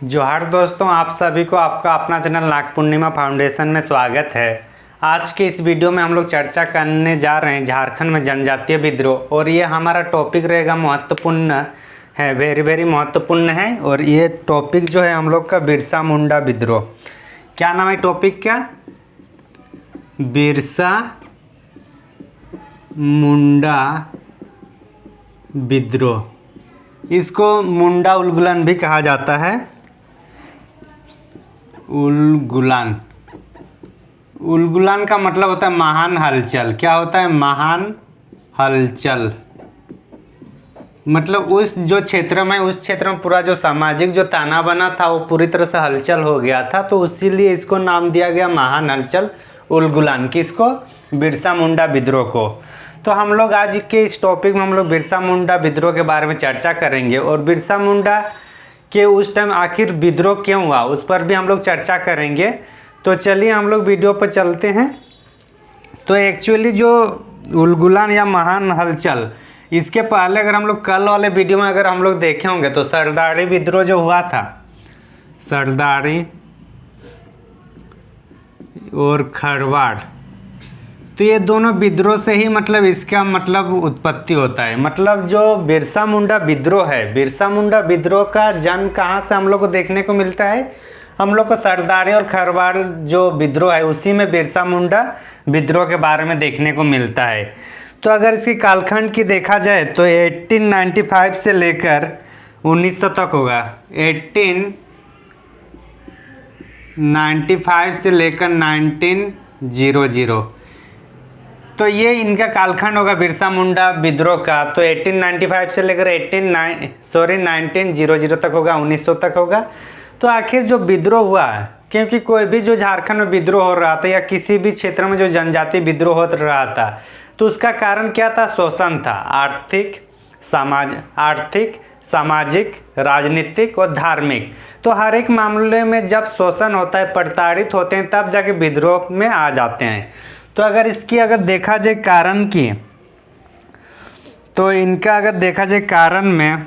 जोहार दोस्तों, आप सभी को आपका अपना चैनल नाग पूर्णिमा फाउंडेशन में स्वागत है। आज के इस वीडियो में हम लोग चर्चा करने जा रहे हैं झारखंड में जनजातीय विद्रोह, और ये हमारा टॉपिक रहेगा महत्वपूर्ण है, वेरी महत्वपूर्ण है। और ये टॉपिक जो है हम लोग का बिरसा मुंडा विद्रोह। क्या नाम है टॉपिक का? बिरसा मुंडा विद्रोह। इसको मुंडा उलगुलान भी कहा जाता है। उलगुलान का मतलब होता है महान हलचल। क्या होता है? महान हलचल। मतलब उस जो क्षेत्र में पूरा जो सामाजिक जो ताना बना था वो पूरी तरह से हलचल हो गया था, तो इसीलिए इसको नाम दिया गया महान हलचल उलगुलान। किसको? बिरसा मुंडा विद्रोह को। तो हम लोग आज के इस टॉपिक में हम लोग बिरसा मुंडा विद्रोह के बारे में चर्चा करेंगे, और बिरसा मुंडा कि उस टाइम आखिर विद्रोह क्यों हुआ उस पर भी हम लोग चर्चा करेंगे। तो चलिए हम लोग वीडियो पर चलते हैं। तो एक्चुअली जो उलगुलान या महान हलचल, इसके पहले अगर हम लोग कल वाले वीडियो में अगर हम लोग देखे होंगे तो सरदारी विद्रोह जो हुआ था, सरदारी और खरवाड़, तो ये दोनों विद्रोह से ही मतलब इसका मतलब उत्पत्ति होता है। मतलब जो बिरसा मुंडा विद्रोह है, बिरसा मुंडा विद्रोह का जन्म कहाँ से हम लोग को देखने को मिलता है? हम लोग को सरदारी और खरवाड़ जो विद्रोह है उसी में बिरसा मुंडा विद्रोह के बारे में देखने को मिलता है। तो अगर इसकी कालखंड की देखा जाए तो 1895 से लेकर 1900 तक होगा। 1895 से लेकर 1900, तो ये इनका कालखंड होगा बिरसा मुंडा विद्रोह का। तो 1895 से लेकर 1900 तक होगा, 1900 तक होगा। तो आखिर जो विद्रोह हुआ, क्योंकि कोई भी जो झारखंड में विद्रोह हो रहा था या किसी भी क्षेत्र में जो जनजातीय विद्रोह हो रहा था, तो उसका कारण क्या था? शोषण था। आर्थिक, सामाजिक, राजनीतिक और धार्मिक। तो हर एक मामले में जब शोषण होता है, प्रताड़ित होते हैं, तब जाके विद्रोह में आ जाते हैं। तो अगर इसकी अगर देखा जाए कारण की, तो इनका अगर देखा जाए कारण में,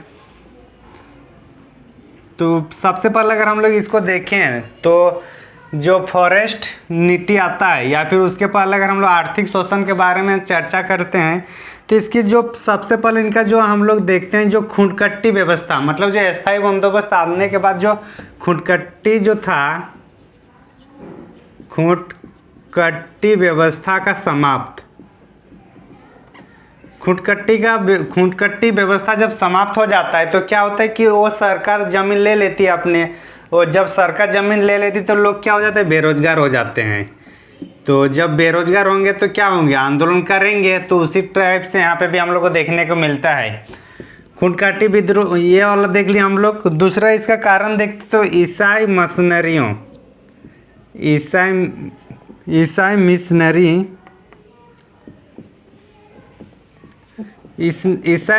तो सबसे पहले अगर हम लोग इसको देखें तो जो फॉरेस्ट नीति आता है, या फिर उसके पहले अगर हम लोग आर्थिक शोषण के बारे में चर्चा करते हैं, तो इसकी जो सबसे पहले इनका जो हम लोग देखते हैं जो खूंटकट्टी व्यवस्था, मतलब जो अस्थायी बंदोबस्त आने के बाद जो खूंटकट्टी जो था, खूंटकट्टी व्यवस्था का समाप्त। खूंटकट्टी व्यवस्था जब समाप्त हो जाता है तो क्या होता है कि वो सरकार जमीन ले लेती है अपने, और जब सरकार जमीन ले लेती तो लोग क्या हो जाते हैं? बेरोजगार हो जाते हैं। तो जब बेरोजगार होंगे तो क्या होंगे? आंदोलन करेंगे। तो उसी टाइप से यहाँ पे भी हम लोग को देखने को मिलता है खूंटकट्टी विद्रोह। ये वाला देख लिया हम लोग। दूसरा इसका कारण देखते तो ईसाई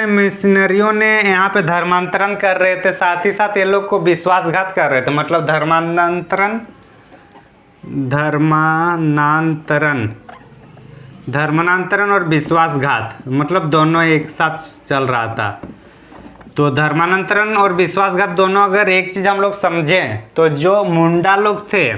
मिशनरियों ने यहाँ पे धर्मांतरण कर रहे थे, साथ ही साथ ये लोग को विश्वासघात कर रहे थे। मतलब धर्मांतरण और विश्वासघात, मतलब दोनों एक साथ चल रहा था। तो धर्मांतरण और विश्वासघात दोनों, अगर एक चीज़ हम लोग समझें तो जो मुंडा लोग थे,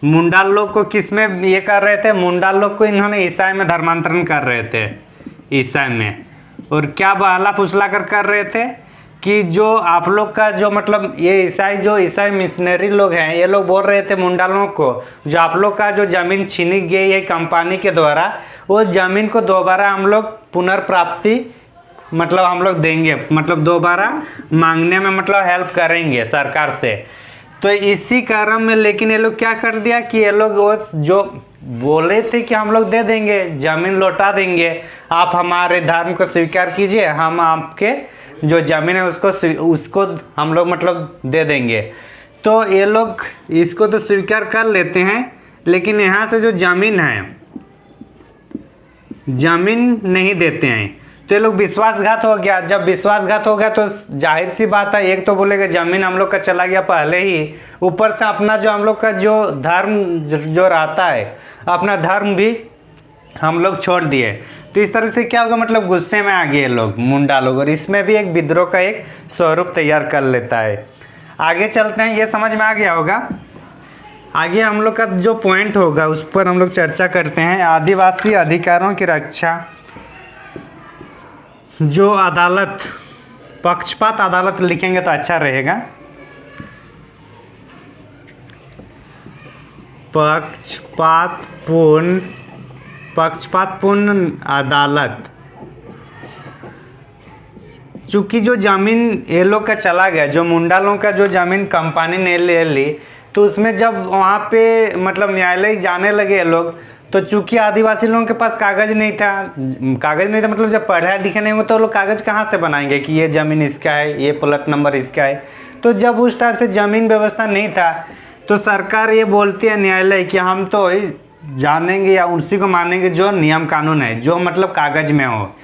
मुंडा लोग को किस में ये कर रहे थे? मुंडा लोग को इन्होंने ईसाई में धर्मांतरण कर रहे थे, ईसाई में। और क्या बहला फुसला कर रहे थे कि जो आप लोग का जो मतलब ये ईसाई मिशनरी लोग हैं, ये लोग बोल रहे थे मुंडा लोगों को, जो आप लोग का जो ज़मीन छीनी गई है कंपनी के द्वारा, वो ज़मीन को दोबारा हम लोग पुनर्प्राप्ति मतलब हम लोग देंगे, मतलब दोबारा मांगने में मतलब हेल्प करेंगे सरकार से। तो इसी कारण में लेकिन ये लोग क्या कर दिया कि ये लोग वो जो बोले थे कि हम लोग दे देंगे, ज़मीन लौटा देंगे, आप हमारे धर्म को स्वीकार कीजिए, हम आपके जो ज़मीन है उसको हम लोग मतलब दे देंगे। तो ये लोग इसको तो स्वीकार कर लेते हैं, लेकिन यहाँ से जो ज़मीन है, ज़मीन नहीं देते हैं। तो ये लोग विश्वासघात हो गया। जब विश्वासघात हो गया तो जाहिर सी बात है, एक तो बोलेगा ज़मीन हम लोग का चला गया पहले ही, ऊपर से अपना जो हम लोग का जो धर्म जो रहता है, अपना धर्म भी हम लोग छोड़ दिए। तो इस तरह से क्या होगा, मतलब गुस्से में आ गए लोग, मुंडा लोग, और इसमें भी एक विद्रोह का एक स्वरूप तैयार कर लेता है। आगे चलते हैं, ये समझ में आ गया होगा। आगे हम लोग का जो पॉइंट होगा उस पर हम लोग चर्चा करते हैं। आदिवासी अधिकारों की रक्षा, जो अदालत, पक्षपात अदालत लिखेंगे तो अच्छा रहेगा। पक्षपातपूर्ण अदालत। चूँकि जो ज़मीन ये लोग का चला गया, जो मुंडा लोग का जो ज़मीन कंपनी ने ले ली, तो उसमें जब वहाँ पे मतलब न्यायालय जाने लगे ये लोग, तो चूँकि आदिवासी लोगों के पास कागज़ नहीं था मतलब जब पढ़ा लिखे नहीं हो तो लोग कागज़ कहाँ से बनाएंगे कि ये ज़मीन इसका है, ये प्लॉट नंबर इसका है। तो जब उस टाइप से ज़मीन व्यवस्था नहीं था, तो सरकार ये बोलती है न्यायालय कि हम तो वही जानेंगे या उसी को मानेंगे जो नियम कानून है, जो मतलब कागज़ में हो।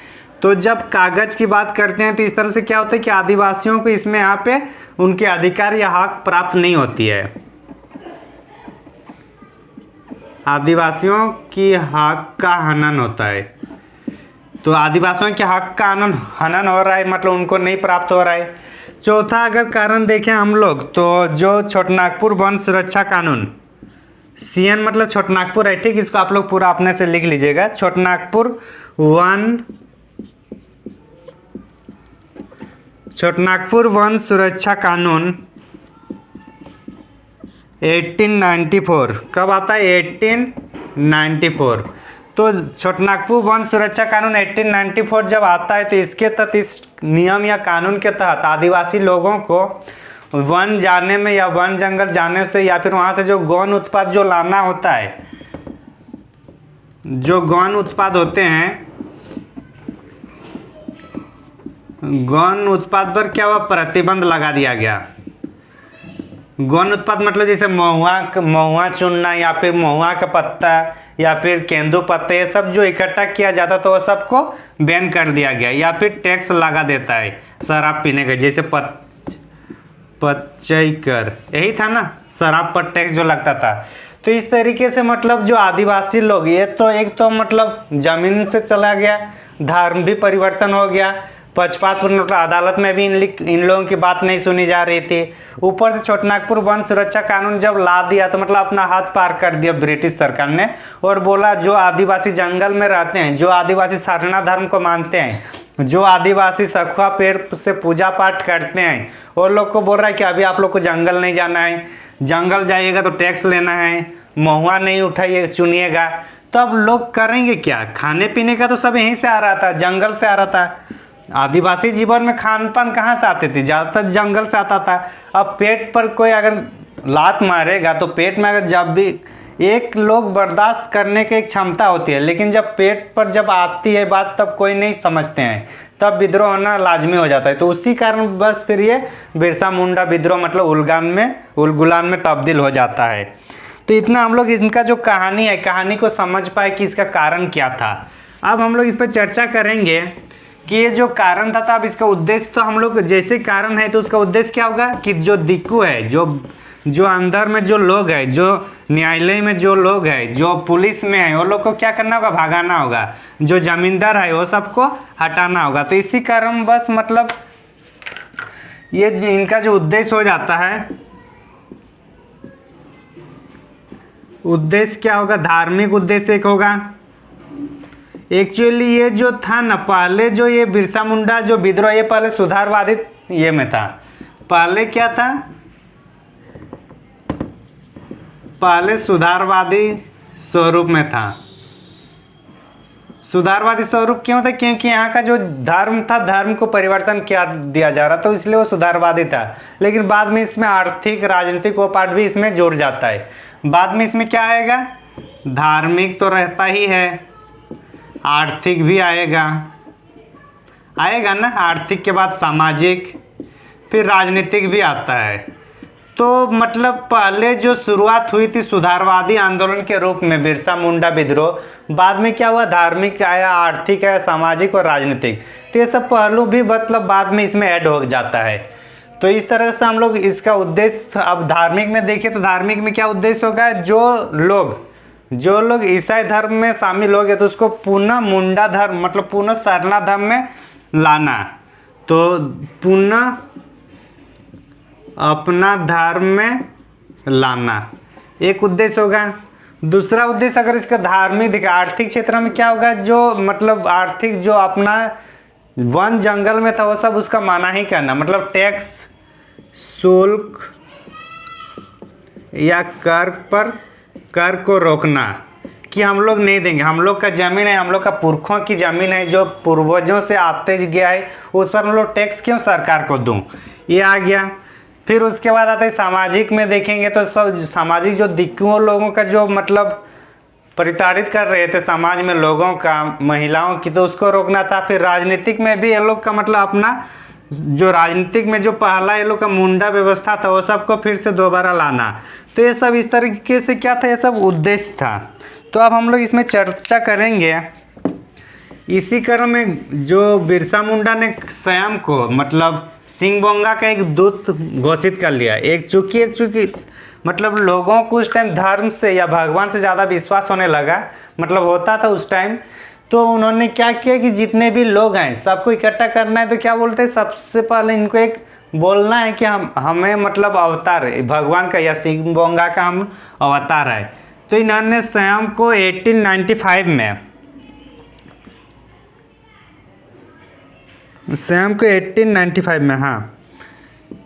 तो जब कागज़ की बात करते हैं तो इस तरह से क्या होता है कि आदिवासियों को इसमें यहाँ पे उनके अधिकार या हक प्राप्त नहीं होती है। आदिवासियों की हक का हनन होता है। तो आदिवासियों के हक का हनन हो रहा है, मतलब उनको नहीं प्राप्त हो रहा है। चौथा अगर कारण देखें हम लोग, तो जो छोटनागपुर वन सुरक्षा कानून, CN मतलब छोटनागपुर है, ठीक। इसको आप लोग पूरा अपने से लिख लीजिएगा। छोटनागपुर वन सुरक्षा कानून 1894 कब आता है? 1894। तो छोटनागपुर वन सुरक्षा कानून 1894 जब आता है, तो इसके तहत, इस नियम या कानून के तहत आदिवासी लोगों को वन जाने में या वन जंगल जाने से, या फिर वहाँ से जो गौण उत्पाद जो लाना होता है, जो गौण उत्पाद होते हैं, गौण उत्पाद पर क्या हुआ? प्रतिबंध लगा दिया गया। गौण उत्पाद मतलब जैसे महुआ चुनना, या फिर महुआ का पत्ता, या फिर केंदू पत्ता, ये सब जो इकट्ठा किया जाता तो वो सबको बैन कर दिया गया। या फिर टैक्स लगा देता है शराब पीने का, जैसे पचईकर, यही था ना, शराब पर टैक्स जो लगता था। तो इस तरीके से मतलब जो आदिवासी लोग, ये तो एक तो मतलब जमीन से चला गया, धर्म भी परिवर्तन हो गया, पक्षपातपूर्ण मतलब अदालत में भी इन लोगों की बात नहीं सुनी जा रही थी। ऊपर से छोटनागपुर वन सुरक्षा कानून जब ला दिया, तो मतलब अपना हाथ पार कर दिया ब्रिटिश सरकार ने, और बोला जो आदिवासी जंगल में रहते हैं, जो आदिवासी सारना धर्म को मानते हैं, जो आदिवासी सखुआ पेड़ से पूजा पाठ करते हैं, और लोग को बोल रहा है कि अभी आप लोग को जंगल नहीं जाना है, जंगल जाइएगा तो टैक्स लेना है, महुआ नहीं उठाइए चुनिएगा। तो अब लोग करेंगे क्या? खाने पीने का तो सब यहीं से आ रहा था, जंगल से आ रहा था। आदिवासी जीवन में खान पान कहाँ से आते थे? ज़्यादातर जंगल से आता था। अब पेट पर कोई अगर लात मारेगा, तो पेट में अगर जब भी एक लोग बर्दाश्त करने की एक क्षमता होती है, लेकिन जब पेट पर जब आती है बात, तब कोई नहीं समझते हैं, तब विद्रोह होना लाजमी हो जाता है। तो उसी कारण बस फिर ये बिरसा मुंडा विद्रोह मतलब उलगुलान में तब्दील हो जाता है। तो इतना हम लोग इनका जो कहानी है, कहानी को समझ पाए कि इसका कारण क्या था। अब हम लोग इस पर चर्चा करेंगे कि ये जो कारण था, अब इसका उद्देश्य, तो हम लोग जैसे कारण है तो उसका उद्देश्य क्या होगा कि जो दिक्कू है, जो अंदर में जो लोग हैं, जो न्यायालय में जो लोग हैं, जो पुलिस में है, वो लोग को क्या करना होगा? भागाना होगा। जो जमींदार है वो सबको हटाना होगा। तो इसी कारण बस मतलब ये इनका जो उद्देश्य हो जाता है, उद्देश्य क्या होगा? धार्मिक उद्देश्य एक होगा। एक्चुअली ये जो था ना, पहले जो ये बिरसा मुंडा जो विद्रोह, ये पहले सुधारवादी ये में था। पहले क्या था? पहले सुधारवादी स्वरूप में था। सुधारवादी स्वरूप क्यों था? क्योंकि यहाँ का जो धर्म था, धर्म को परिवर्तन किया दिया जा रहा था, इसलिए वो सुधारवादी था। लेकिन बाद में इसमें आर्थिक राजनीतिक वो पार्ट भी इसमें जुड़ जाता है। बाद में इसमें क्या आएगा? धार्मिक तो रहता ही है, आर्थिक भी आएगा ना। आर्थिक के बाद सामाजिक, फिर राजनीतिक भी आता है। तो मतलब पहले जो शुरुआत हुई थी सुधारवादी आंदोलन के रूप में, बिरसा मुंडा विद्रोह, बाद में क्या हुआ? धार्मिक आया, आर्थिक आया, सामाजिक और राजनीतिक। तो ये सब पहलू भी मतलब बाद में इसमें ऐड हो जाता है। तो इस तरह से हम लोग इसका उद्देश्य, अब धार्मिक में देखें तो धार्मिक में क्या उद्देश्य होगा? जो लोग ईसाई धर्म में शामिल हो गए, तो उसको पुनः मुंडा धर्म मतलब पुनः सरना धर्म में लाना। तो पुनः अपना धर्म में लाना, एक उद्देश्य होगा। दूसरा उद्देश्य अगर इसका धार्मिक दिखा, आर्थिक क्षेत्र में क्या होगा, जो मतलब आर्थिक जो अपना वन जंगल में था वो सब उसका माना ही करना, मतलब टैक्स, शुल्क या कर पर कर को रोकना कि हम लोग नहीं देंगे, हम लोग का ज़मीन है, हम लोग का पुरखों की ज़मीन है जो पूर्वजों से आते गया है, उस पर हम लोग टैक्स क्यों सरकार को दूं, ये आ गया। फिर उसके बाद आता है सामाजिक में देखेंगे तो सब सामाजिक जो दिक्कुओं लोगों का जो मतलब प्रताड़ित कर रहे थे समाज में लोगों का, महिलाओं की, तो उसको रोकना था। फिर राजनीतिक में भी ये लोग का मतलब अपना जो राजनीतिक में जो पहला ये लोग का मुंडा व्यवस्था था वो सबको फिर से दोबारा लाना। तो ये सब इस तरीके से क्या था, ये सब उद्देश्य था। तो अब हम लोग इसमें चर्चा करेंगे। इसी क्रम में जो बिरसा मुंडा ने स्वयं को मतलब सिंह बोंगा का एक दूत घोषित कर लिया। एक चूंकि मतलब लोगों को उस टाइम धर्म से या भगवान से ज़्यादा विश्वास होने लगा, मतलब होता था उस टाइम, तो उन्होंने क्या किया कि जितने भी लोग हैं सबको इकट्ठा करना है। तो क्या बोलते हैं, सबसे पहले इनको एक बोलना है कि हमें मतलब अवतार भगवान का या सिंह बोंगा का हम अवतार है। तो इन्होंने स्वयं को 1895 में स्वयं को 1895 में, हाँ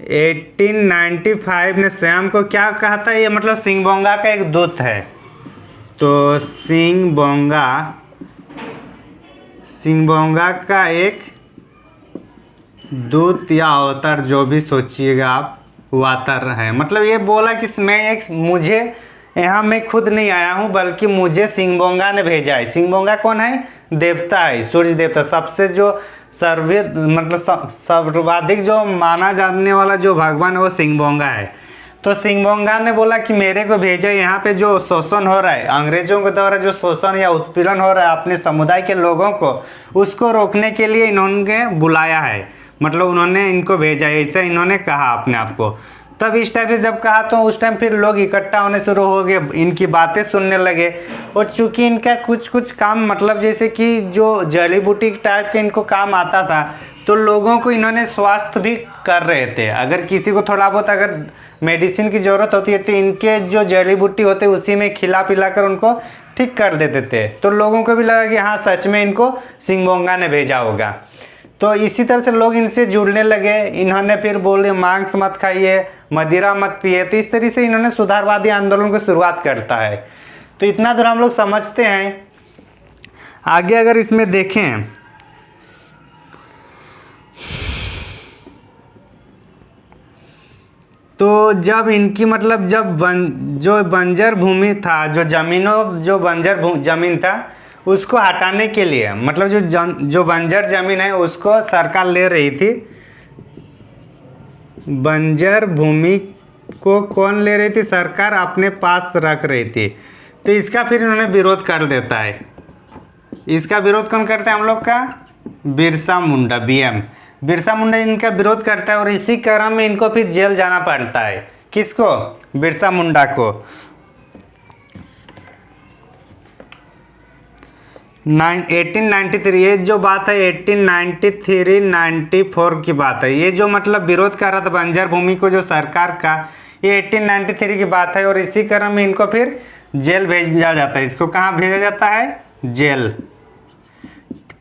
1895 ने स्वयं को क्या कहा था, ये मतलब सिंह बोंगा का एक दूत है। तो सिंह बोंगा का एक दूत या अवतार जो भी सोचिएगा आप, वो अवतार है। मतलब ये बोला कि मुझे यहाँ मैं खुद नहीं आया हूँ बल्कि मुझे सिंह बोंगा ने भेजा है। सिंह बोंगा कौन है, देवता है, सूर्य देवता, सबसे जो सर्वाधिक जो माना जाने वाला जो भगवान है वो सिंह बोंगा है। तो सिंह बोंगा ने बोला कि मेरे को भेजा, यहाँ पे जो शोषण हो रहा है, अंग्रेजों के द्वारा जो शोषण या उत्पीड़न हो रहा है अपने समुदाय के लोगों को, उसको रोकने के लिए इन्होंने बुलाया है, मतलब उन्होंने इनको भेजा है, ऐसा इन्होंने कहा अपने आप को। तब इस टाइप से जब कहा तो उस टाइम फिर लोग इकट्ठा होने शुरू हो गए, इनकी बातें सुनने लगे। और चूंकि इनका कुछ काम मतलब जैसे कि जो जड़ी बूटी टाइप के इनको काम आता था, तो लोगों को इन्होंने स्वास्थ्य भी कर रहे थे। अगर किसी को थोड़ा बहुत अगर मेडिसिन की ज़रूरत होती है तो इनके जो जड़ी बूटी होते उसी में खिला पिला कर उनको ठीक कर देते थे। तो लोगों को भी लगा कि हाँ सच में इनको सिंह बोंगा ने भेजा होगा। तो इसी तरह से लोग इनसे जुड़ने लगे। इन्होंने फिर बोले मांस मत खाइए, मदिरा मत पिए। तो इस तरह से इन्होंने सुधारवादी आंदोलन की शुरुआत करता है। तो इतना दूर हम लोग समझते हैं। आगे अगर इसमें देखें तो जब इनकी मतलब जो बंजर भूमि था, जो बंजर जमीन था उसको हटाने के लिए, मतलब जो बंजर जमीन है उसको सरकार ले रही थी। बंजर भूमि को कौन ले रही थी, सरकार अपने पास रख रही थी। तो इसका फिर इन्होंने विरोध कर देता है। इसका विरोध कौन करता है, हम लोग का बिरसा मुंडा, बीएम बिरसा मुंडा इनका विरोध करता है। और इसी क्रम में इनको फिर जेल जाना पड़ता है। किसको, बिरसा मुंडा को। 1893, ये जो बात है 1893-94 की बात है। ये जो मतलब विरोध कर रहा था बंजर भूमि को जो सरकार का, ये 1893 की बात है। और इसी क्रम में इनको फिर जेल भेजा जाता है। इसको कहाँ भेजा जाता है, जेल।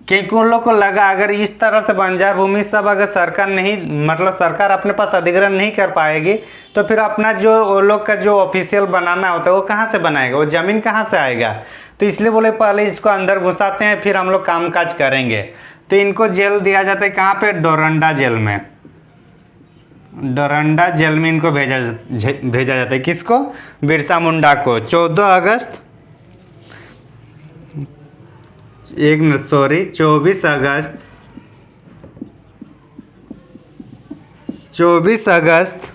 क्योंकि उन लोग को लगा अगर इस तरह से बंजर भूमि सब अगर सरकार नहीं, मतलब सरकार अपने पास अधिग्रहण नहीं कर पाएगी तो फिर अपना जो वो लोग का जो ऑफिशियल बनाना होता है वो कहाँ से बनाएगा, वो ज़मीन कहाँ से आएगा। तो इसलिए बोले पहले इसको अंदर घुसाते हैं फिर हम लोग कामकाज करेंगे। तो इनको जेल दिया जाता है, कहाँ पे, डोरंडा जेल में। डोरंडा जेल में इनको भेजा जाता है। किसको, बिरसा मुंडा को। 24 अगस्त 24 अगस्त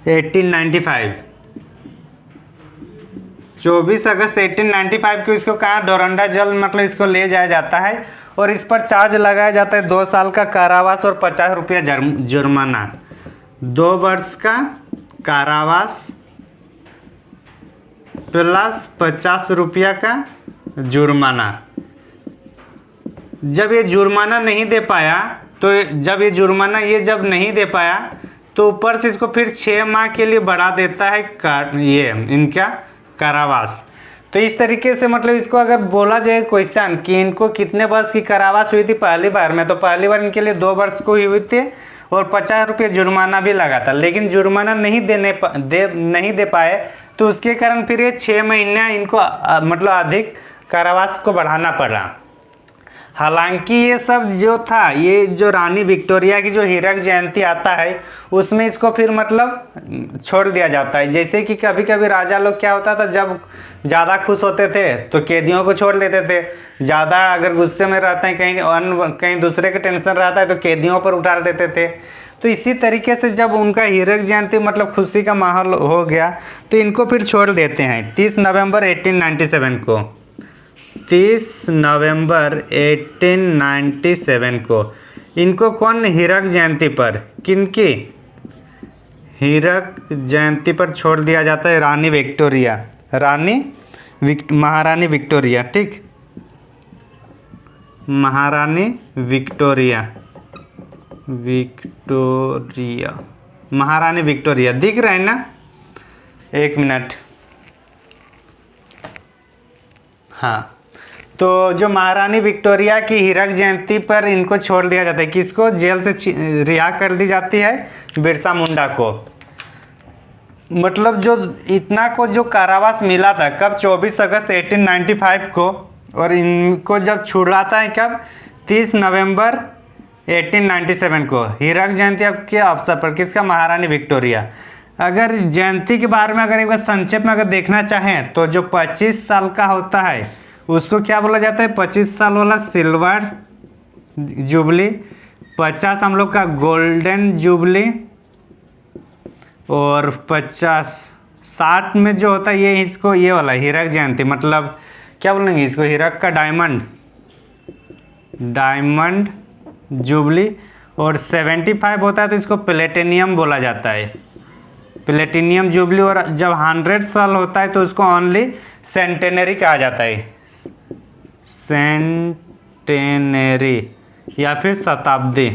1895, 24 अगस्त 1895 को इसको कहाँ, डोरंडा जेल मतलब इसको ले जाया जाता है। और इस पर चार्ज लगाया जाता है 2 साल का कारावास और 50 रुपया जुर्माना। 2 वर्ष का कारावास प्लस 50 रुपया का जुर्माना। जब ये जुर्माना नहीं दे पाया तो जब नहीं दे पाया तो ऊपर से इसको फिर 6 माह के लिए बढ़ा देता है ये इनका कारावास। तो इस तरीके से मतलब इसको अगर बोला जाए क्वेश्चन कि इनको कितने वर्ष की कारावास हुई थी पहली बार में, तो पहली बार इनके लिए 2 वर्ष को हुई थी और 50 रुपये जुर्माना भी लगा था, लेकिन जुर्माना नहीं दे पाए, तो उसके कारण फिर ये 6 महीने इनको मतलब अधिक कारावास को बढ़ाना पड़ा। हालांकि ये सब जो था, ये जो रानी विक्टोरिया की जो हीरक जयंती आता है उसमें इसको फिर मतलब छोड़ दिया जाता है। जैसे कि कभी कभी राजा लोग क्या होता था, जब ज़्यादा खुश होते थे तो कैदियों को छोड़ देते थे, ज़्यादा अगर गुस्से में रहते हैं, कहीं दूसरे के टेंशन रहता है तो कैदियों पर उतार देते थे। तो इसी तरीके से जब उनका हीरक जयंती मतलब खुशी का माहौल हो गया तो इनको फिर छोड़ देते हैं 30 नवंबर 1897 को। 30 नवंबर 1897 को इनको कौन हीरक जयंती पर, किनकी हीरक जयंती पर छोड़ दिया जाता है? रानी विक्टोरिया, महारानी विक्टोरिया, ठीक, महारानी विक्टोरिया, महारानी विक्टोरिया दिख रहा है ना? एक मिनट, हाँ। तो जो महारानी विक्टोरिया की हीरक जयंती पर इनको छोड़ दिया जाता है, किसको? जेल से रिहा कर दी जाती है बिरसा मुंडा को। मतलब जो इतना को जो कारावास मिला था कब? 24 अगस्त 1895 को, और इनको जब छुड़ाता है कब? 30 नवंबर 1897 को, हीरक जयंती के अवसर पर। किसका? महारानी विक्टोरिया। अगर जयंती के बारे में अगर एक बार संक्षेप में अगर देखना चाहें तो जो 25 साल का होता है उसको क्या बोला जाता है? 25 साल वाला सिल्वर जुबली, 50 हम लोग का गोल्डन जुबली, और 60 में जो होता है ये इसको ये वाला हीरक जयंती, मतलब क्या बोलेंगे इसको? हीरक का डायमंड जुबली। और 75 होता है तो इसको प्लेटिनियम बोला जाता है, प्लेटिनियम जुबली। और जब 100 साल होता है तो उसको ओनली सेंटेनरी कहा जाता है, सेंटेनरी या फिर शताब्दी।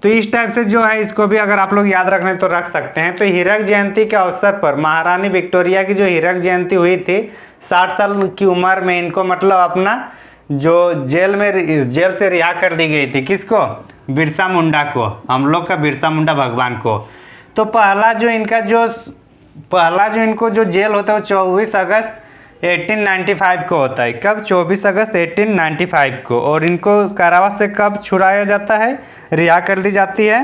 तो इस टाइप से जो है इसको भी अगर आप लोग याद रखने तो रख सकते हैं। तो हीरक जयंती के अवसर पर महारानी विक्टोरिया की जो हीरक जयंती हुई थी, 60 साल की उम्र में इनको मतलब अपना जो जेल से रिहा कर दी गई थी। किसको? बिरसा मुंडा को, हम लोग का बिरसा मुंडा भगवान को। तो पहला जो इनको जो जेल होता है वो 24 अगस्त 1895 को होता है। कब? 24 अगस्त 1895 को। और इनको कारावास से कब छुड़ाया जाता है? रिहा कर दी जाती है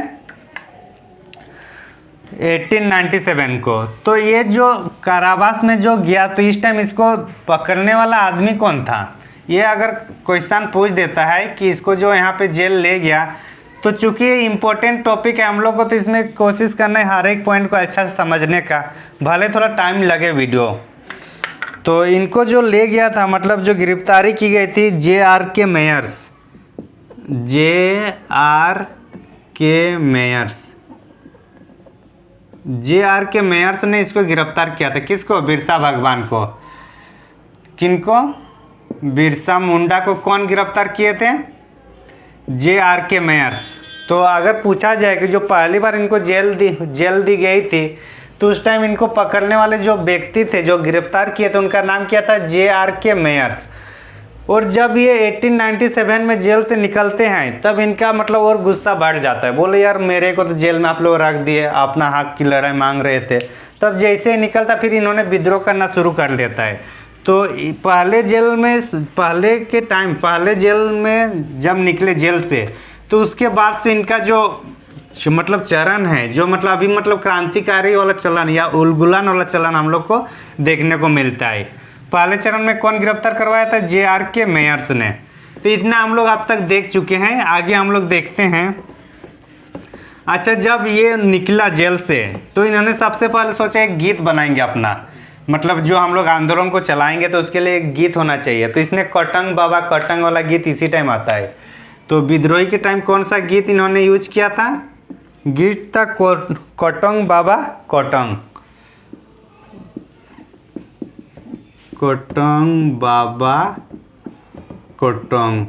1897 को। तो ये जो कारावास में जो गया, तो इस टाइम इसको पकड़ने वाला आदमी कौन था? ये अगर क्वेश्चन पूछ देता है कि इसको जो यहाँ पे जेल ले गया, तो चूंकि ये इम्पोर्टेंट टॉपिक है हम लोग को, तो इसमें कोशिश करना है हर एक पॉइंट को अच्छा से समझने का, भले थोड़ा टाइम लगे वीडियो। तो इनको जो ले गया था, मतलब जो गिरफ्तारी की गई थी JRK मेयर्स ने इसको गिरफ्तार किया था। किसको? बिरसा भगवान को। किनको? बिरसा मुंडा को कौन गिरफ्तार किए थे? JRK Myers. तो अगर पूछा जाए कि जो पहली बार इनको जेल दी गई थी तो उस टाइम इनको पकड़ने वाले जो व्यक्ति थे जो गिरफ्तार किए थे उनका नाम क्या था? JRK Myers. और जब ये 1897 में जेल से निकलते हैं तब इनका मतलब और गुस्सा बढ़ जाता है, बोले यार मेरे को तो जेल में आप लोग रख दिए, अपना हक की लड़ाई मांग रहे थे। तब जैसे ही निकलता फिर इन्होंने विद्रोह करना शुरू कर देता है। तो पहले जेल में जब निकले जेल से, तो उसके बाद से इनका जो मतलब चरण है, जो मतलब अभी मतलब क्रांतिकारी वाला चलन या उलगुलान वाला चलन हम लोग को देखने को मिलता है। पहले चरण में कौन गिरफ्तार करवाया था? JRK मेयर्स ने। तो इतना हम लोग अब तक देख चुके हैं, आगे हम लोग देखते हैं। अच्छा, जब ये निकला जेल से तो इन्होंने सबसे पहले सोचा एक गीत बनाएंगे अपना, मतलब जो हम लोग आंदोलन को चलाएंगे तो उसके लिए एक गीत होना चाहिए। तो इसने कटंग बाबा कटंग वाला गीत इसी टाइम आता है। तो विद्रोही के टाइम कौन सा गीत इन्होंने यूज किया था? गीत था कटंग बाबा कटंग, कटंग बाबा कटंग।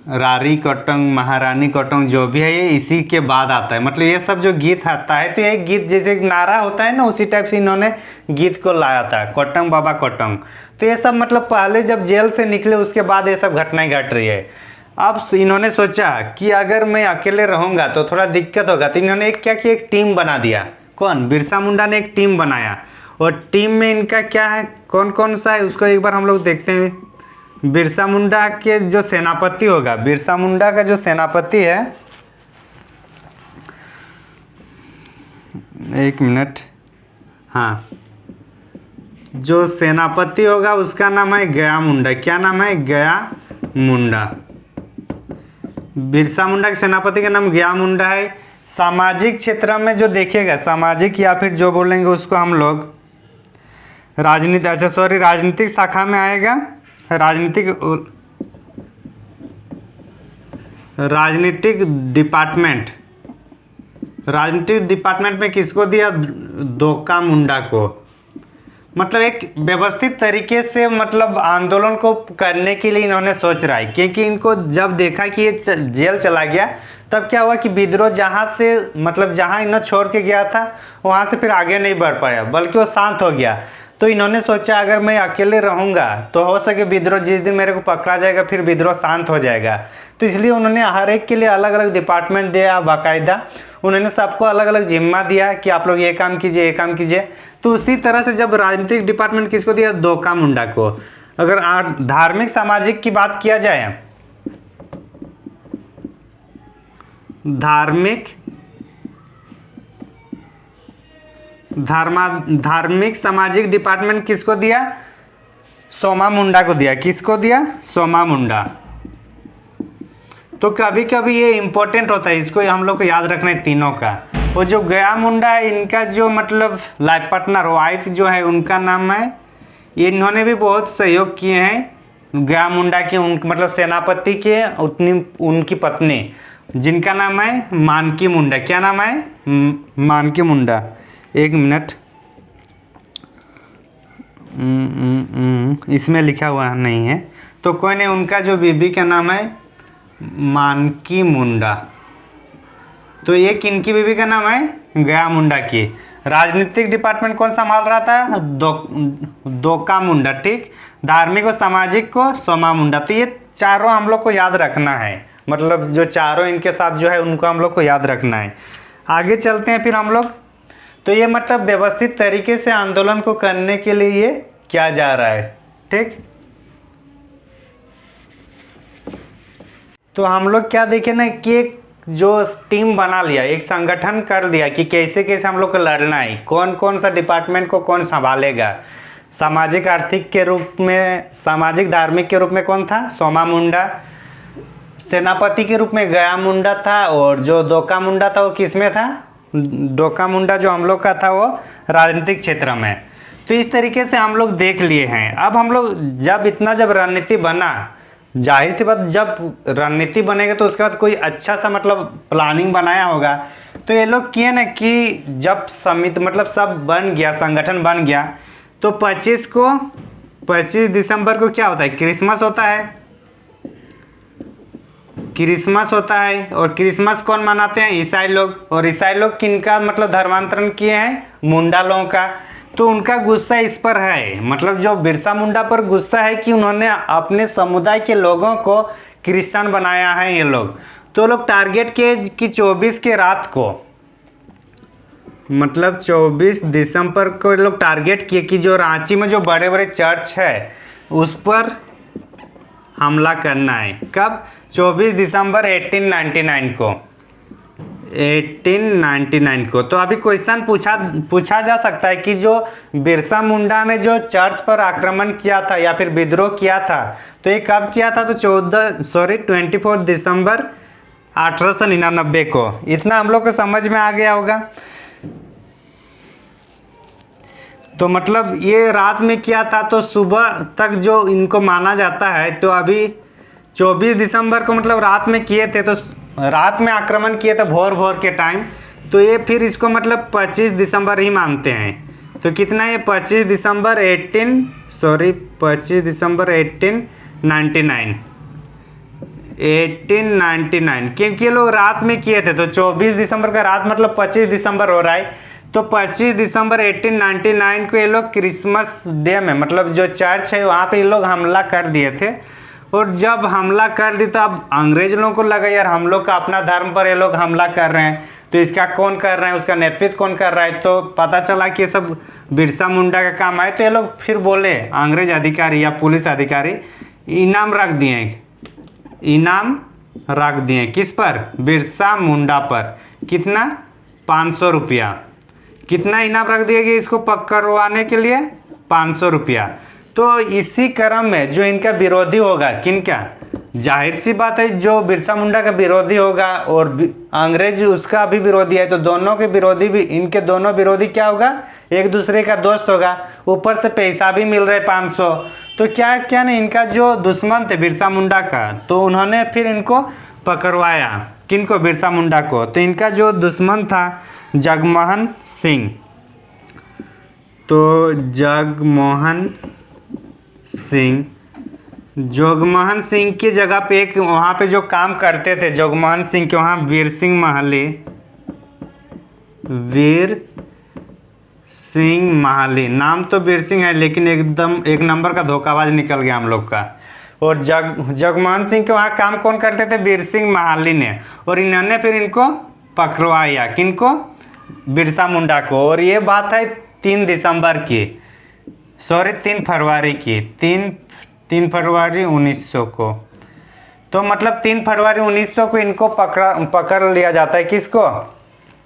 रारी कटंग, महारानी कटंग जो भी है ये इसी के बाद आता है। मतलब ये सब जो गीत आता है तो ये गीत जैसे एक नारा होता है ना, उसी टाइप से इन्होंने गीत को लाया था, कटंग बाबा कटंग। तो ये सब मतलब पहले जब जेल से निकले उसके बाद ये सब घटनाएं घट रही है। अब इन्होंने सोचा कि अगर मैं अकेले रहूँगा तो थोड़ा दिक्कत होगा, तो इन्होंने एक क्या किया, एक टीम बना दिया। कौन? बिरसा मुंडा ने एक टीम बनाया, और टीम में इनका क्या है, कौन कौन सा है उसको एक बार हम लोग देखते हैं। बिरसा मुंडा के जो सेनापति होगा, बिरसा मुंडा का जो सेनापति है, एक मिनट, हाँ, जो सेनापति होगा उसका नाम है गया मुंडा। क्या नाम है? गया मुंडा। बिरसा मुंडा के सेनापति का नाम गया मुंडा है। सामाजिक क्षेत्र में जो देखेगा, सामाजिक या फिर जो बोलेंगे उसको हम लोग राजनीति, अच्छा सॉरी, राजनीतिक शाखा में आएगा। राजनीतिक डिपार्टमेंट में किसको दिया? दोका मुंडा को। मतलब एक व्यवस्थित तरीके से मतलब आंदोलन को करने के लिए इन्होंने सोच रहा है, क्योंकि इनको जब देखा कि ये जेल चला गया तब क्या हुआ कि विद्रोह जहाँ से मतलब जहाँ इन्होंने छोड़ के गया था वहाँ से फिर आगे नहीं बढ़ पाया, बल्कि वो शांत हो गया। तो इन्होंने सोचा अगर मैं अकेले रहूँगा तो हो सके विद्रोह जिस दिन मेरे को पकड़ा जाएगा फिर विद्रोह शांत हो जाएगा। तो इसलिए उन्होंने हर एक के लिए अलग अलग डिपार्टमेंट दिया, बाकायदा उन्होंने सबको अलग अलग जिम्मा दिया कि आप लोग ये काम कीजिए, ये काम कीजिए। तो उसी तरह से जब राजनीतिक डिपार्टमेंट किसको दिया? दोका मुंडा को। अगर धार्मिक सामाजिक की बात किया जाए, धार्मिक सामाजिक डिपार्टमेंट किसको दिया? सोमा मुंडा को दिया। किसको दिया? सोमा मुंडा। तो कभी कभी ये इम्पोर्टेंट होता है, इसको हम लोग को याद रखना है तीनों का। वो जो गया मुंडा है इनका जो मतलब लाइफ पार्टनर वाइफ जो है उनका नाम है, इन्होंने भी बहुत सहयोग किए हैं गया मुंडा के, मतलब सेनापति के उनकी पत्नी जिनका नाम है मानकी मुंडा। क्या नाम है? मानकी मुंडा। एक मिनट, इसमें लिखा हुआ नहीं है तो कोई नहीं, उनका जो बीबी का नाम है मानकी मुंडा। तो एक इनकी बीबी का नाम है गया मुंडा की। राजनीतिक डिपार्टमेंट कौन संभाल रहा था? दोका मुंडा, ठीक। धार्मिक और सामाजिक को सोमा मुंडा। तो ये चारों हम लोग को याद रखना है, मतलब जो चारों इनके साथ जो है उनको हम लोग को याद रखना है। आगे चलते हैं फिर हम लोग। तो ये मतलब व्यवस्थित तरीके से आंदोलन को करने के लिए ये किया जा रहा है, ठीक। तो हम लोग क्या देखें ना कि एक जो टीम बना लिया, एक संगठन कर दिया कि कैसे कैसे हम लोग को लड़ना है, कौन कौन सा डिपार्टमेंट को कौन संभालेगा। सामाजिक आर्थिक के रूप में, सामाजिक धार्मिक के रूप में कौन था? सोमा मुंडा। सेनापति के रूप में गया मुंडा था, और जो दोका मुंडा था वो किस में था? दोका मुंडा जो हम लोग का था वो राजनीतिक क्षेत्र में। तो इस तरीके से हम लोग देख लिए हैं। अब हम लोग जब रणनीति बना, जाहिर सी बात जब रणनीति बनेगा तो उसके बाद कोई अच्छा सा मतलब प्लानिंग बनाया होगा। तो ये लोग किए ना कि जब समिति मतलब सब बन गया, संगठन बन गया, तो 25 दिसंबर को क्या होता है? क्रिसमस होता है। क्रिसमस होता है, और क्रिसमस कौन मनाते हैं? ईसाई लोग। और ईसाई लोग किनका मतलब धर्मांतरण किए हैं? मुंडा लोगों का। तो उनका गुस्सा इस पर है, मतलब जो बिरसा मुंडा पर गुस्सा है कि उन्होंने अपने समुदाय के लोगों को क्रिश्चियन बनाया है ये लोग। तो लोग टारगेट किए कि 24 के रात को, मतलब 24 दिसंबर को लोग टारगेट किए कि जो रांची में जो बड़े बड़े चर्च है उस पर हमला करना है। कब? 24 दिसंबर 1899 को। 1899 को। तो अभी क्वेश्चन पूछा जा सकता है कि जो बिरसा मुंडा ने जो चर्च पर आक्रमण किया था या फिर विद्रोह किया था तो ये कब किया था? तो 24 दिसंबर 1899 को। इतना हम लोग को समझ में आ गया होगा। तो मतलब ये रात में किया था, तो सुबह तक जो इनको माना जाता है। तो अभी 24 दिसंबर को मतलब रात में किए थे, तो रात में आक्रमण किए थे भोर के टाइम। तो ये फिर इसको मतलब 25 दिसंबर ही मानते हैं। तो कितना ये 25 दिसंबर 1899। 1899, क्योंकि ये लोग रात में किए थे, तो 24 दिसंबर का रात मतलब 25 दिसंबर हो रहा है, तो 25 दिसंबर 1899 को ये लोग क्रिसमस डे में मतलब जो चर्च है वहाँ पे ये लोग हमला कर दिए थे। और जब हमला कर दी तब अंग्रेज लोगों को लगा यार हम लोग का अपना धर्म पर ये लोग हमला कर रहे हैं, तो इसका कौन कर रहे हैं, उसका नेतृत्व कौन कर रहा है, तो पता चला कि ये सब बिरसा मुंडा का काम है। तो ये लोग फिर बोले, अंग्रेज अधिकारी या पुलिस अधिकारी इनाम रख दिए, इनाम रख दिए किस पर, बिरसा मुंडा पर। कितना, 500 रुपया। कितना इनाम रख दिया गया इसको पकड़वाने के लिए, 500 रुपया। तो इसी क्रम में जो इनका विरोधी होगा, किनका, जाहिर सी बात है जो बिरसा मुंडा का विरोधी होगा और अंग्रेज उसका भी विरोधी है, तो दोनों के विरोधी भी, इनके दोनों विरोधी क्या होगा, एक दूसरे का दोस्त होगा, ऊपर से पैसा भी मिल रहा है 500। तो क्या क्या नहीं, इनका जो दुश्मन थे बिरसा मुंडा का, तो उन्होंने फिर इनको पकड़वाया, किनको, बिरसा मुंडा को। तो इनका जो दुश्मन था जगमोहन सिंह, तो जगमोहन सिंह की जगह पे एक वहाँ पे जो काम करते थे जगमोहन सिंह के वहाँ वीर सिंह महाली, नाम तो वीर सिंह है लेकिन एकदम एक नंबर का धोखाबाज निकल गया हम लोग का। और जगमोहन सिंह के वहाँ काम कौन करते थे, वीर सिंह महाली ने, और इन्होंने फिर इनको पकड़वाया, किनको, बिरसा मुंडा को। और ये बात है 3 दिसंबर की, सॉरी 3 फरवरी की, 3 फरवरी 1900 को। तो मतलब 3 फरवरी 1900 को इनको पकड़ लिया जाता है, किसको,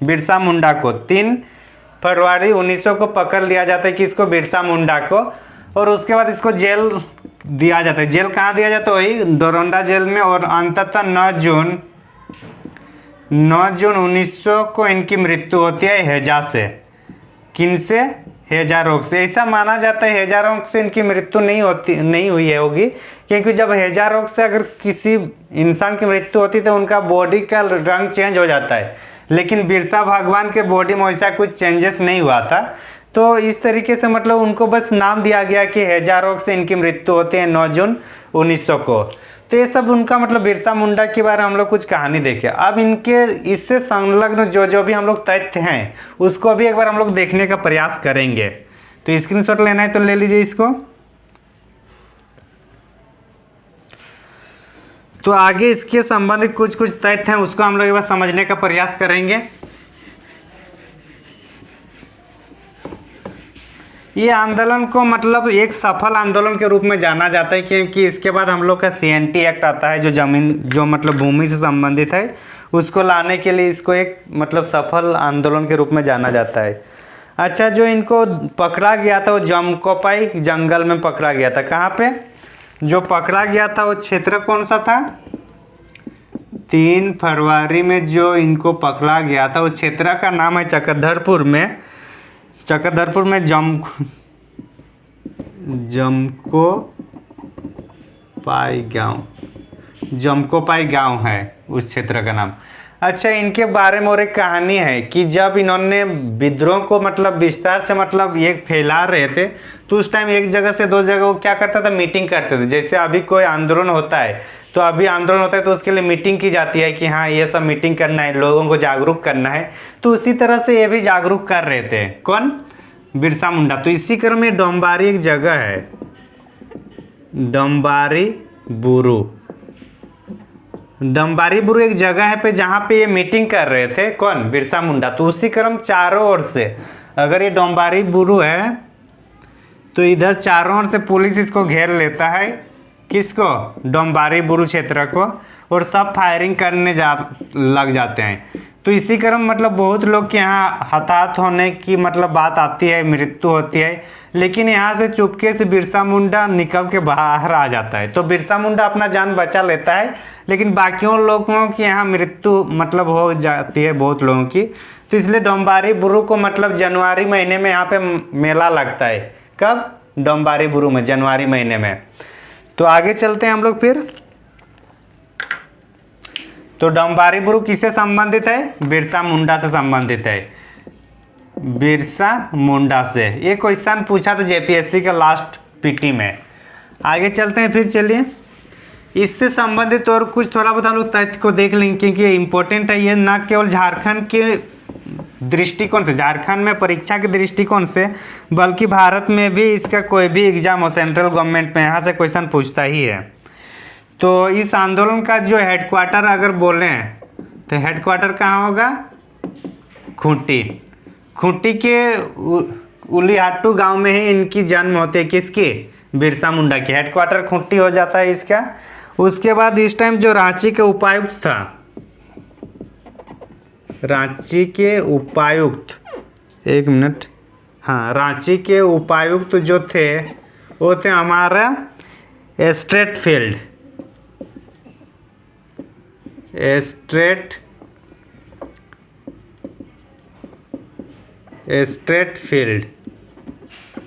बिरसा मुंडा को। 3 फरवरी 1900 को पकड़ लिया जाता है, किसको, बिरसा मुंडा को। और उसके बाद इसको जेल दिया जाता है। जेल कहाँ दिया जाता है, वही डोरंडा जेल में। और अंततः 9 जून 1900 को इनकी मृत्यु होती है हैजा से। किनसे, हैजा रोग से। ऐसा माना जाता है हैजा रोग से इनकी मृत्यु नहीं हुई होगी, क्योंकि जब हैजा रोग से अगर किसी इंसान की मृत्यु होती तो उनका बॉडी का रंग चेंज हो जाता है, लेकिन बिरसा भगवान के बॉडी में वैसा कुछ चेंजेस नहीं हुआ था। तो इस तरीके से मतलब उनको बस नाम दिया गया कि हैजा रोग से इनकी मृत्यु होती है 9 जून 1900 को। तो ये सब उनका मतलब बिरसा मुंडा के बारे में हम लोग कुछ कहानी देखे। अब इनके इससे संलग्न जो भी हम लोग तथ्य हैं उसको भी एक बार हम लोग देखने का प्रयास करेंगे। तो स्क्रीनशॉट लेना है तो ले लीजिए इसको। तो आगे इसके संबंधित कुछ तथ्य हैं उसको हम लोग एक बार समझने का प्रयास करेंगे। ये आंदोलन को मतलब एक सफल आंदोलन के रूप में जाना जाता है, क्योंकि इसके बाद हम लोग का CNT एक्ट आता है, जो जमीन जो मतलब भूमि से संबंधित है उसको लाने के लिए इसको एक मतलब सफल आंदोलन के रूप में जाना जाता है। अच्छा, जो इनको पकड़ा गया था वो जमकोपाई जंगल में पकड़ा गया था। कहाँ पे जो पकड़ा गया था वो क्षेत्र कौन सा था, 3 फरवरी में जो इनको पकड़ा गया था वो क्षेत्र का नाम है चक्रधरपुर में जमकोपाई गांव है उस क्षेत्र का नाम। अच्छा, इनके बारे में और एक कहानी है कि जब इन्होंने विद्रोह को मतलब विस्तार से मतलब ये फैला रहे थे, तो उस टाइम एक जगह से 2 जगह वो क्या करता था, मीटिंग करते थे। जैसे अभी कोई आंदोलन होता है तो उसके लिए मीटिंग की जाती है कि हाँ ये सब मीटिंग करना है, लोगों को जागरूक करना है। तो उसी तरह से ये भी जागरूक कर रहे थे, कौन, बिरसा मुंडा। तो इसी क्रम में डोम्बारी एक जगह है, डोम्बारी बुरू एक जगह है पे जहाँ पे ये मीटिंग कर रहे थे, कौन, बिरसा मुंडा। तो उसी क्रम चारों ओर से, अगर ये डोम्बारी बुरू है तो इधर चारों ओर से पुलिस इसको घेर लेता है, किसको, डोम्बारी बुरू क्षेत्र को, और सब फायरिंग करने लग जाते हैं। तो इसी क्रम मतलब बहुत लोग के यहाँ हताहत होने की मतलब बात आती है, मृत्यु होती है, लेकिन यहाँ से चुपके से बिरसा मुंडा निकल के बाहर आ जाता है। तो बिरसा मुंडा अपना जान बचा लेता है, लेकिन बाकियों लोगों की यहाँ मृत्यु मतलब हो जाती है, बहुत लोगों की। तो इसलिए डोम्बारी बुरू को मतलब जनवरी महीने में यहाँ पे मेला लगता है। कब, डोम्बारी बुरू में, जनवरी महीने में। तो आगे चलते हैं हम लोग फिर। तो डोम्बारी बुरू किससे संबंधित है, बिरसा मुंडा से संबंधित है, बिरसा मुंडा से। ये क्वेश्चन पूछा था JPSC का लास्ट PT में। आगे चलते हैं फिर, चलिए। इससे संबंधित और कुछ थोड़ा बहुत हम लोग तथ्य को देख लेंगे, क्योंकि ये इम्पोर्टेंट है। ये ना केवल झारखंड के दृष्टिकोण से, झारखंड में परीक्षा के दृष्टिकोण से, बल्कि भारत में भी इसका कोई भी एग्जाम हो सेंट्रल गवर्नमेंट में, यहाँ से क्वेश्चन पूछता ही है। तो इस आंदोलन का जो हेडक्वार्टर अगर बोलें तो हेडक्वार्टर कहाँ होगा? खूंटी। खूंटी के उलीहाटू गांव में ही इनकी जन्म होती है। किसकी? बिरसा मुंडा की। हेडक्वार्टर खूंटी हो जाता है इसका। उसके बाद इस टाइम जो रांची के उपायुक्त था, रांची के उपायुक्त, एक मिनट, हाँ, रांची के उपायुक्त जो थे वो थे हमारा स्ट्रेटफील्ड।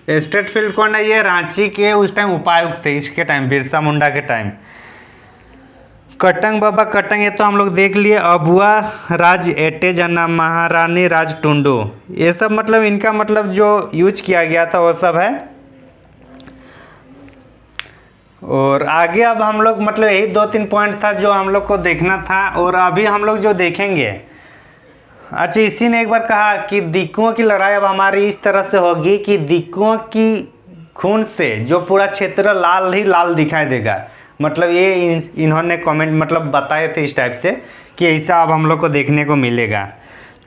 स्ट्रेटफील्ड कौन है? ये रांची के उस टाइम उपायुक्त थे, इसके टाइम, बिरसा मुंडा के टाइम। कटंग बाबा कटंग, ये तो हम लोग देख लिए। अबुआ राज एटे जना, महारानी राज टुंडू, ये सब मतलब इनका मतलब जो यूज किया गया था वो सब है। और आगे अब हम लोग मतलब यही 2-3 पॉइंट था जो हम लोग को देखना था। और अभी हम लोग जो देखेंगे, अच्छा, इसी ने एक बार कहा कि दिक्कुओं की लड़ाई अब हमारी इस तरह से होगी कि दिक्कुओं की खून से जो पूरा क्षेत्र लाल ही लाल दिखाई देगा। मतलब ये इन्होंने कमेंट मतलब बताए थे इस टाइप से कि ऐसा अब हम लोग को देखने को मिलेगा।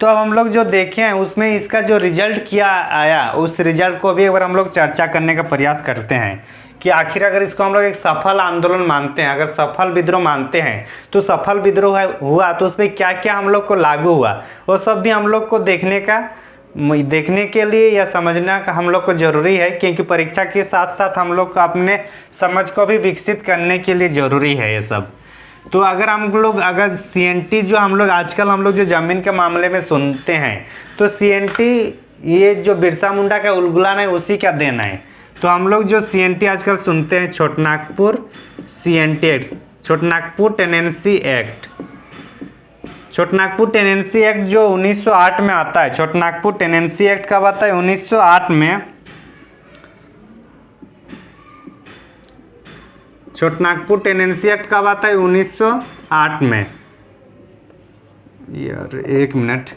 तो अब हम लोग जो देखे हैं उसमें इसका जो रिजल्ट क्या आया, उस रिजल्ट को भी एक बार हम लोग चर्चा करने का प्रयास करते हैं कि आखिर अगर इसको हम लोग एक सफल आंदोलन मानते हैं, अगर सफल विद्रोह मानते हैं, तो सफल विद्रोह हुआ तो उसमें क्या क्या हम लोग को लागू हुआ, वो सब भी हम लोग को देखने के लिए या समझना का हम लोग को ज़रूरी है। क्योंकि परीक्षा के साथ साथ हम लोग को अपने समझ को भी विकसित करने के लिए ज़रूरी है ये सब। तो अगर हम लोग अगर CNT जो हम लोग आजकल हम लोग जो ज़मीन के मामले में सुनते हैं, तो CNT ये जो बिरसा मुंडा का उलगुलान है उसी का देना है। तो हम लोग जो CNT आजकल सुनते हैं, Chhotanagpur CNT act, Chhotanagpur tenancy act, Chhotanagpur tenancy act जो 1908 में आता है। छोटनागपुर टेनेंसी एक्ट कब आता है? 1908 में। छोटनागपुर टेनेंसी एक्ट कब आता है? 1908 में। यार एक मिनट,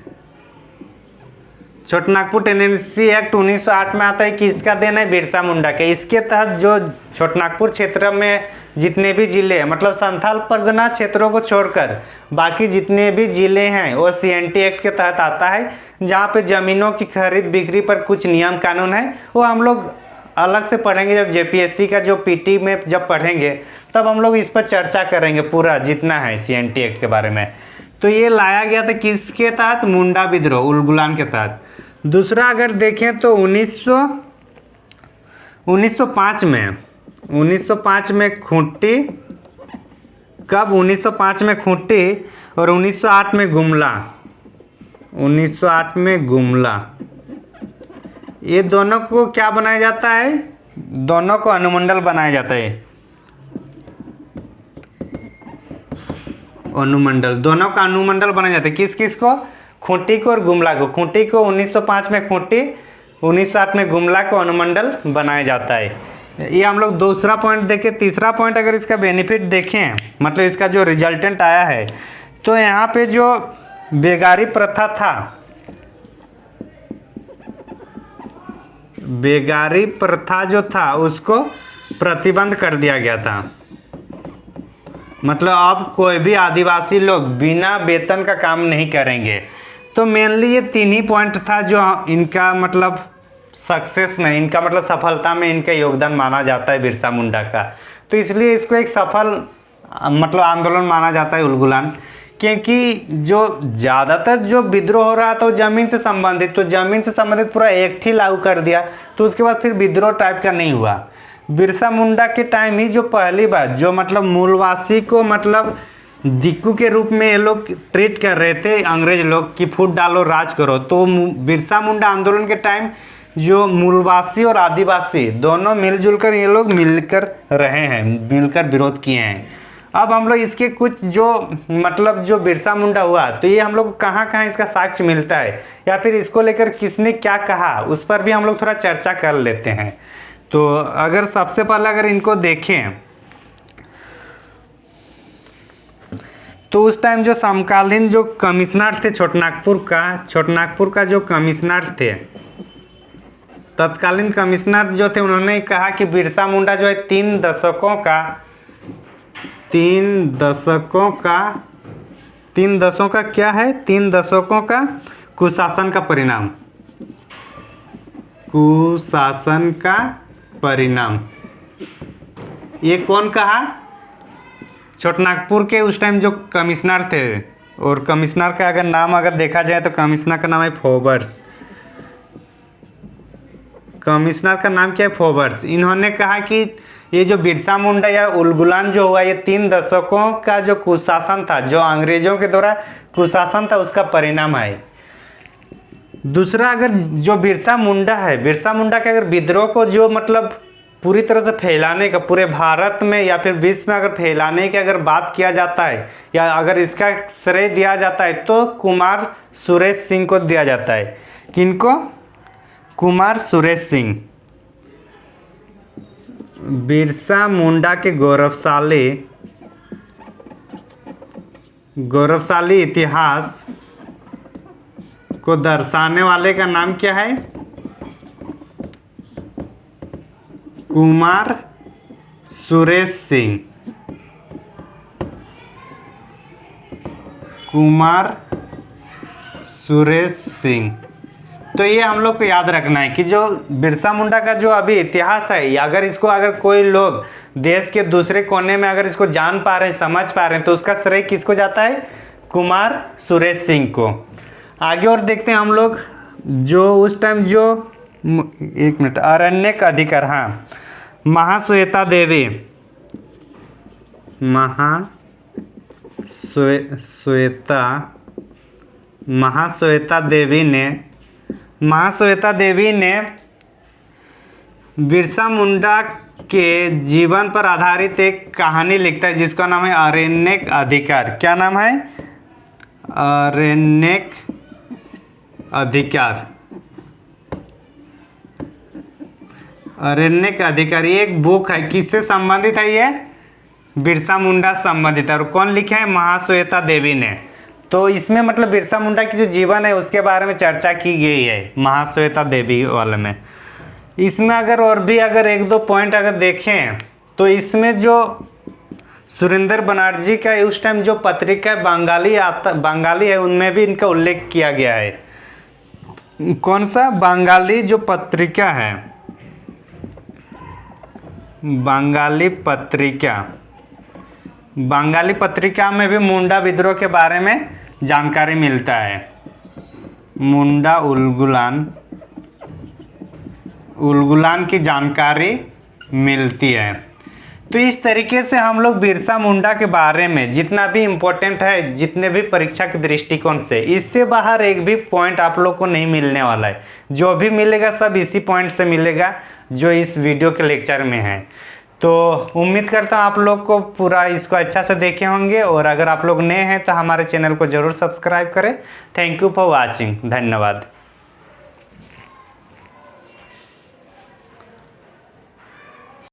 छोटनागपुर टेनेंसी एक्ट 1908 में आता है। किसका देना है? बिरसा मुंडा के। इसके तहत जो छोटनागपुर क्षेत्र में जितने भी जिले, मतलब संथाल परगना क्षेत्रों को छोड़कर बाकी जितने भी जिले हैं वो CNT एक्ट के तहत आता है। जहाँ पे ज़मीनों की खरीद बिक्री पर कुछ नियम कानून है, वो हम लोग अलग से पढ़ेंगे। जब JPSC का जो PT में जब पढ़ेंगे तब हम लोग इस पर चर्चा करेंगे पूरा जितना है CNT एक्ट के बारे में। तो ये लाया गया था किसके तहत? मुंडा विद्रोह, उलगुलान के तहत। दूसरा अगर देखें तो 1905 में खूंटी, कब? 1905 में खूंटी और 1908 में गुमला। 1908 में गुमला, ये दोनों को क्या बनाया जाता है? दोनों को अनुमंडल बनाया जाता है। अनुमंडल, दोनों का अनुमंडल बनाया जाता है। किस किस को? खूंटी को और गुमला को। खूंटी को 1905 में खूंटी, 1908 में गुमला को अनुमंडल बनाया जाता है। ये हम लोग दूसरा पॉइंट देखें। तीसरा पॉइंट अगर इसका बेनिफिट देखें, मतलब इसका जो रिजल्टेंट आया है, तो यहाँ पे जो बेगारी प्रथा था, बेगारी प्रथा जो था उसको प्रतिबंध कर दिया गया था। मतलब अब कोई भी आदिवासी लोग बिना वेतन का काम नहीं करेंगे। तो मेनली ये 3 ही पॉइंट था जो इनका मतलब सक्सेस में, इनका मतलब सफलता में इनका योगदान माना जाता है बिरसा मुंडा का। तो इसलिए इसको एक सफल मतलब आंदोलन माना जाता है उलगुलान। क्योंकि जो ज़्यादातर जो विद्रोह हो रहा था वो ज़मीन से संबंधित, तो ज़मीन से संबंधित पूरा एक्ट ही लागू कर दिया, तो उसके बाद फिर विद्रोह टाइप का नहीं हुआ। बिरसा मुंडा के टाइम ही जो पहली बार जो मतलब मूलवासी को मतलब दिक्कू के रूप में ये लोग ट्रीट कर रहे थे अंग्रेज लोग कि फूट डालो राज करो। तो बिरसा मुंडा आंदोलन के टाइम जो मूलवासी और आदिवासी दोनों मिलजुल कर ये लोग मिलकर रहे हैं, मिलकर विरोध किए हैं। अब हम लोग इसके कुछ जो मतलब जो बिरसा मुंडा हुआ, तो ये हम लोग को कहाँ कहाँ इसका साक्ष्य मिलता है या फिर इसको लेकर किसने क्या कहा, उस पर भी हम लोग थोड़ा चर्चा कर लेते हैं। तो अगर सबसे पहले अगर इनको देखें तो उस टाइम जो समकालीन जो कमिश्नर थे छोटनागपुर का जो कमिश्नर थे, तत्कालीन कमिश्नर जो थे, उन्होंने कहा कि बिरसा मुंडा जो है 3 दशकों का कुशासन का परिणाम। ये कौन कहा? छोटनागपुर के उस टाइम जो कमिश्नर थे, और कमिश्नर का अगर नाम देखा जाए तो कमिश्नर का नाम है फोबर्स। कमिश्नर का नाम क्या है? फोबर्स। इन्होंने कहा कि ये जो बिरसा मुंडा या उलगुलान जो हुआ, ये 3 दशकों का जो कुशासन था, जो अंग्रेजों के द्वारा कुशासन था, उसका परिणाम है। दूसरा, अगर जो बिरसा मुंडा के अगर विद्रोह को जो मतलब पूरी तरह से फैलाने का, पूरे भारत में या फिर विश्व में अगर फैलाने की अगर बात किया जाता है, या अगर इसका श्रेय दिया जाता है, तो कुमार सुरेश सिंह को दिया जाता है। किनको? कुमार सुरेश सिंह। बिरसा मुंडा के गौरवशाली इतिहास को दर्शाने वाले का नाम क्या है? कुमार सुरेश सिंह। कुमार सुरेश सिंह। तो ये हम लोग को याद रखना है कि जो बिरसा मुंडा का जो अभी इतिहास है, अगर इसको अगर कोई लोग देश के दूसरे कोने में अगर इसको जान पा रहे हैं, समझ पा रहे हैं, तो उसका श्रेय किसको जाता है? कुमार सुरेश सिंह को। आगे और देखते हैं हम लोग, जो उस टाइम जो एक मिनट, अरण्यक अधिकार, हाँ, महाश्वेता देवी ने बिरसा मुंडा के जीवन पर आधारित एक कहानी लिखता है, जिसका नाम है अरण्यक अधिकार। क्या नाम है? अरण्यक अधिकार। अरण्यक अधिकार ये एक बुक है। किससे संबंधित है ये? बिरसा मुंडा संबंधित है। और कौन लिखा है? महाश्वेता देवी ने। तो इसमें मतलब बिरसा मुंडा की जो जीवन है उसके बारे में चर्चा की गई है महाश्वेता देवी वाले में। इसमें अगर और भी अगर 1-2 पॉइंट अगर देखें, तो इसमें जो सुरेंद्र बनर्जी का उस टाइम जो पत्रिका बंगाली है, उनमें भी इनका उल्लेख किया गया है। कौन सा? बंगाली जो पत्रिका है, बंगाली पत्रिका में भी मुंडा विद्रोह के बारे में जानकारी मिलता है। मुंडा उलगुलान की जानकारी मिलती है। तो इस तरीके से हम लोग बिरसा मुंडा के बारे में जितना भी इम्पोर्टेंट है, जितने भी परीक्षा के दृष्टिकोण से, इससे बाहर एक भी पॉइंट आप लोग को नहीं मिलने वाला है। जो भी मिलेगा सब इसी पॉइंट से मिलेगा जो इस वीडियो के लेक्चर में है। तो उम्मीद करता हूँ आप लोग को पूरा इसको अच्छा से देखे होंगे, और अगर आप लोग नए हैं तो हमारे चैनल को ज़रूर सब्सक्राइब करें। Thank you for watching. धन्यवाद।